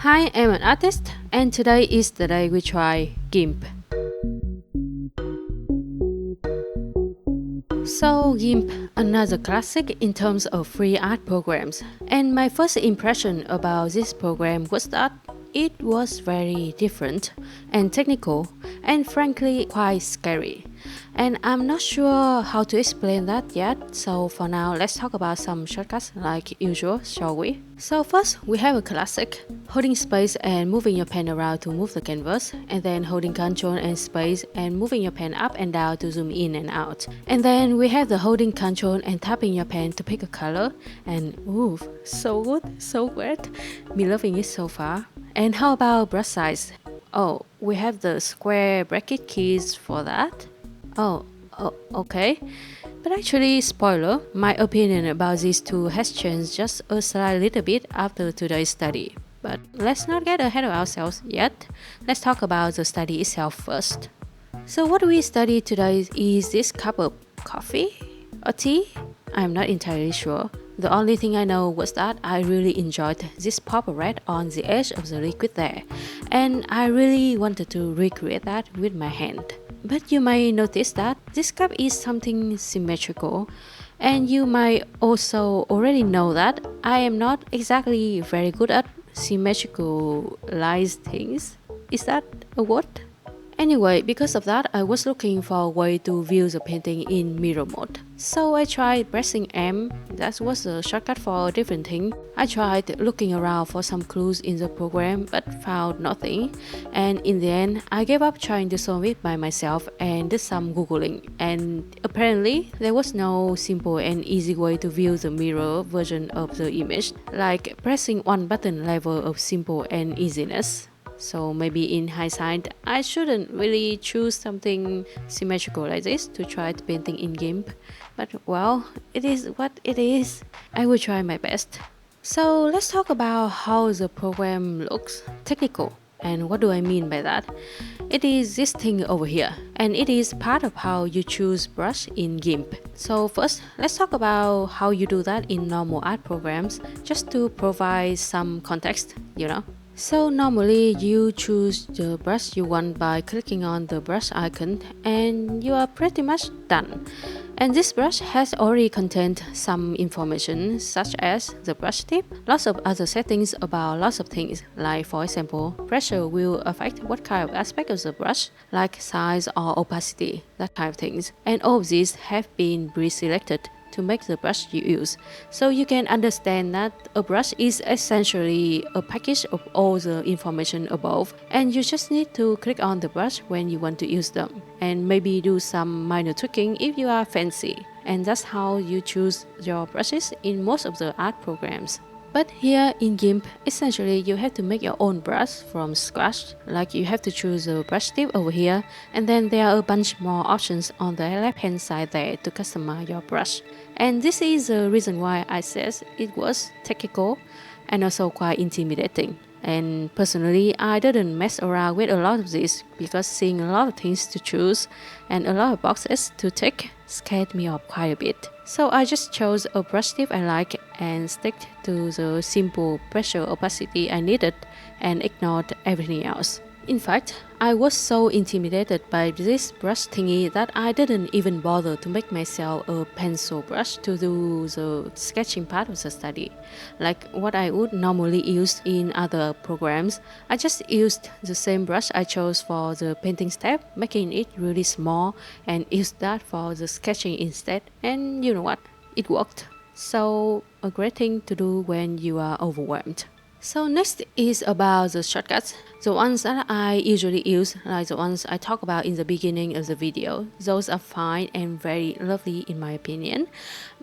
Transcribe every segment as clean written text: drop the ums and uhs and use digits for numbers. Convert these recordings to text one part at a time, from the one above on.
Hi, I'm an artist, and today is the day we try GIMP. So, GIMP, another classic in terms of free art programs. And my first impression about this program was that it was very different and technical and frankly quite scary. And I'm not sure how to explain that yet, so for now let's talk about some shortcuts like usual, shall we? So first we have a classic, holding space and moving your pen around to move the canvas, and then holding Ctrl and space and moving your pen up and down to zoom in and out. And then we have the holding Ctrl and tapping your pen to pick a color, and ooh, so good, so great. Me loving it so far. And how about brush size? Oh, we have the square bracket keys for that. Oh, okay. But actually, spoiler, my opinion about these two has changed just a slight little bit after today's study. But let's not get ahead of ourselves yet. Let's talk about the study itself first. So what we studied today is this cup of coffee or tea? I'm not entirely sure. The only thing I know was that I really enjoyed this pop red on the edge of the liquid there, and I really wanted to recreate that with my hand. But you might notice that this cup is something symmetrical, and you might also already know that I am not exactly very good at symmetricalized things. Is that a word? Anyway, because of that, I was looking for a way to view the painting in mirror mode. So I tried pressing M, that was a shortcut for a different thing. I tried looking around for some clues in the program but found nothing. And in the end, I gave up trying to solve it by myself and did some googling. And apparently, there was no simple and easy way to view the mirror version of the image, like pressing one button level of simple and easiness. So maybe in hindsight, I shouldn't really choose something symmetrical like this to try painting in GIMP. But well, it is what it is. I will try my best. So let's talk about how the program looks technical. And what do I mean by that? It is this thing over here, and it is part of how you choose brush in GIMP. So first, let's talk about how you do that in normal art programs, just to provide some context, So normally you choose the brush you want by clicking on the brush icon and you are pretty much done. And this brush has already contained some information such as the brush tip, lots of other settings about lots of things, like for example, pressure will affect what kind of aspect of the brush, like size or opacity, that kind of things. And all of these have been pre-selected to make the brush you use. So you can understand that a brush is essentially a package of all the information above, and you just need to click on the brush when you want to use them, and maybe do some minor tweaking if you are fancy. And that's how you choose your brushes in most of the art programs. But here in GIMP, essentially you have to make your own brush from scratch. Like you have to choose a brush tip over here, and then there are a bunch more options on the left hand side there to customize your brush. And this is the reason why I said it was technical and also quite intimidating. And personally, I didn't mess around with a lot of this because seeing a lot of things to choose and a lot of boxes to tick scared me off quite a bit. So I just chose a brush tip I like and stick to the simple pressure opacity I needed and ignored everything else. In fact, I was so intimidated by this brush thingy that I didn't even bother to make myself a pencil brush to do the sketching part of the study. Like what I would normally use in other programs, I just used the same brush I chose for the painting step, making it really small, and used that for the sketching instead. And you know what? It worked. So a great thing to do when you are overwhelmed. So next is about the shortcuts, the ones that I usually use, like the ones I talk about in the beginning of the video. Those are fine and very lovely in my opinion.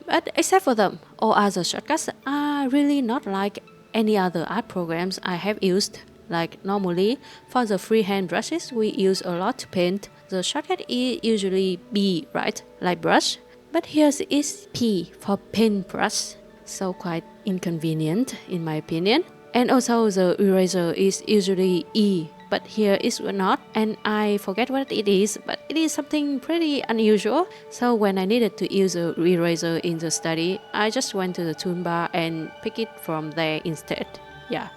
But except for them, all other shortcuts are really not like any other art programs I have used. Like normally, for the freehand brushes we use a lot to paint, the shortcut is usually B, right? Like brush. But here is P for paintbrush. So quite inconvenient in my opinion. And also the eraser is usually E, but here it's not, and I forget what it is, but it is something pretty unusual. So when I needed to use a eraser in the study, I just went to the toolbar and pick it from there instead. Yeah.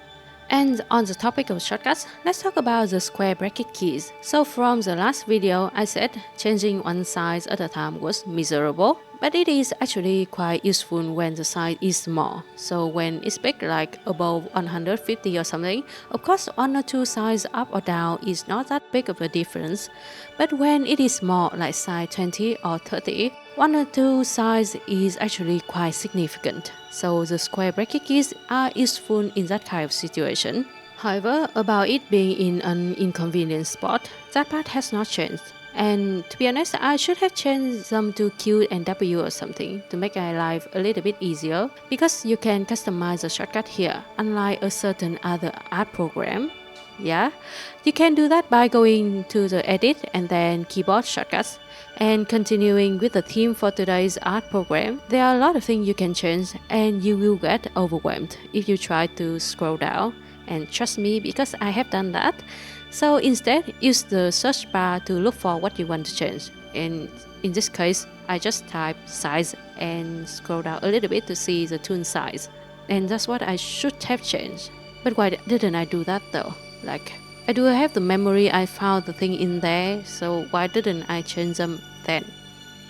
And on the topic of shortcuts, let's talk about the square bracket keys. So from the last video, I said changing one size at a time was miserable, but it is actually quite useful when the size is small. So when it's big, like above 150 or something, of course 1 or 2 size up or down is not that big of a difference. But when it is small, like size 20 or 30, 1 or 2 size is actually quite significant. So the square bracket keys are useful in that kind of situation. However, about it being in an inconvenient spot, that part has not changed. And to be honest, I should have changed them to Q and W or something to make my life a little bit easier, because you can customize the shortcut here, unlike a certain other art program. Yeah, you can do that by going to the edit and then keyboard shortcuts and continuing with the theme for today's art program. There are a lot of things you can change and you will get overwhelmed if you try to scroll down, and trust me, because I have done that. So instead, use the search bar to look for what you want to change, and in this case I just type size and scroll down a little bit to see the tool size, and that's what I should have changed. But why didn't I do that though? Like, I do have the memory I found the thing in there, so why didn't I change them then?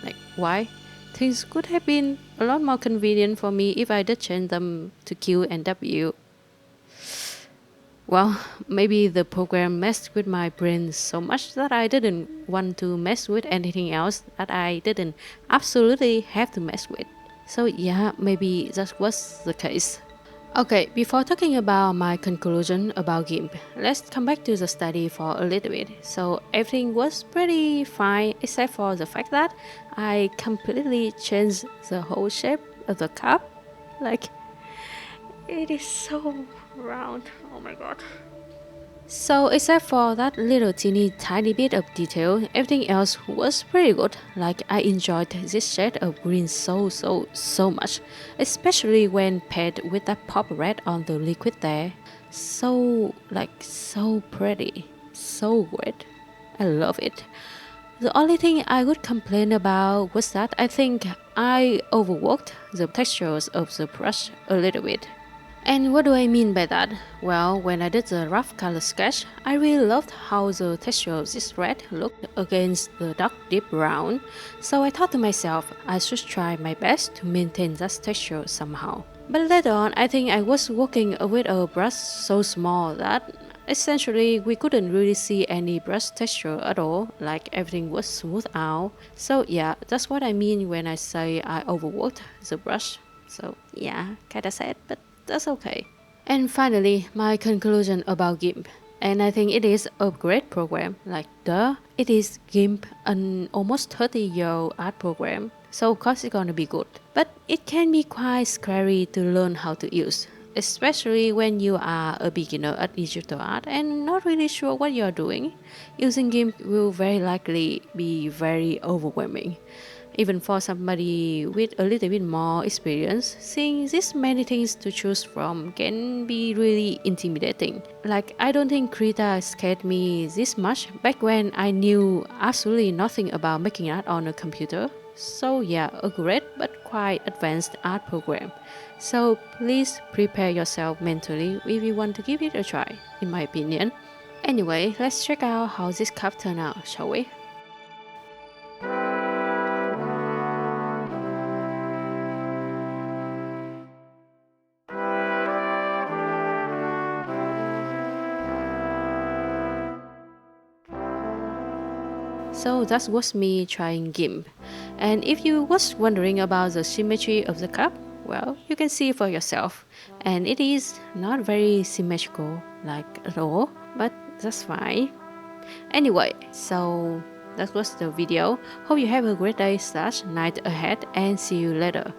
Like, why? Things could have been a lot more convenient for me if I did change them to Q and W. Well, maybe the program messed with my brain so much that I didn't want to mess with anything else that I didn't absolutely have to mess with. So yeah, maybe that was the case. Okay, before talking about my conclusion about GIMP, let's come back to the study for a little bit. So everything was pretty fine except for the fact that I completely changed the whole shape of the cup. Like, it is so round, oh my god. So except for that little teeny tiny bit of detail, everything else was pretty good. Like, I enjoyed this shade of green so much, especially when paired with that pop red on the liquid there. So pretty, so great. I love it. The only thing I would complain about was that I think I overworked the textures of the brush a little bit. And what do I mean by that? Well, when I did the rough color sketch, I really loved how the texture of this red looked against the dark deep brown. So I thought to myself, I should try my best to maintain that texture somehow. But later on, I think I was working with a brush so small that essentially we couldn't really see any brush texture at all, like everything was smoothed out. So yeah, that's what I mean when I say I overworked the brush. So yeah, kinda sad, but that's okay. And finally, my conclusion about GIMP. And I think it is a great program. Like, duh, it is GIMP, an almost 30-year-old art program. So of course it's gonna be good. But it can be quite scary to learn how to use, especially when you are a beginner at digital art and not really sure what you're doing. Using GIMP will very likely be very overwhelming. Even for somebody with a little bit more experience, seeing this many things to choose from can be really intimidating. Like, I don't think Krita scared me this much back when I knew absolutely nothing about making art on a computer. So yeah, a great but quite advanced art program. So please prepare yourself mentally if you want to give it a try, in my opinion. Anyway, let's check out how this cup turned out, shall we? So that was me trying GIMP. And if you was wondering about the symmetry of the cup, well, you can see for yourself. And it is not very symmetrical, like at all, but that's fine. Anyway, so that was the video. Hope you have a great day/night ahead, and see you later.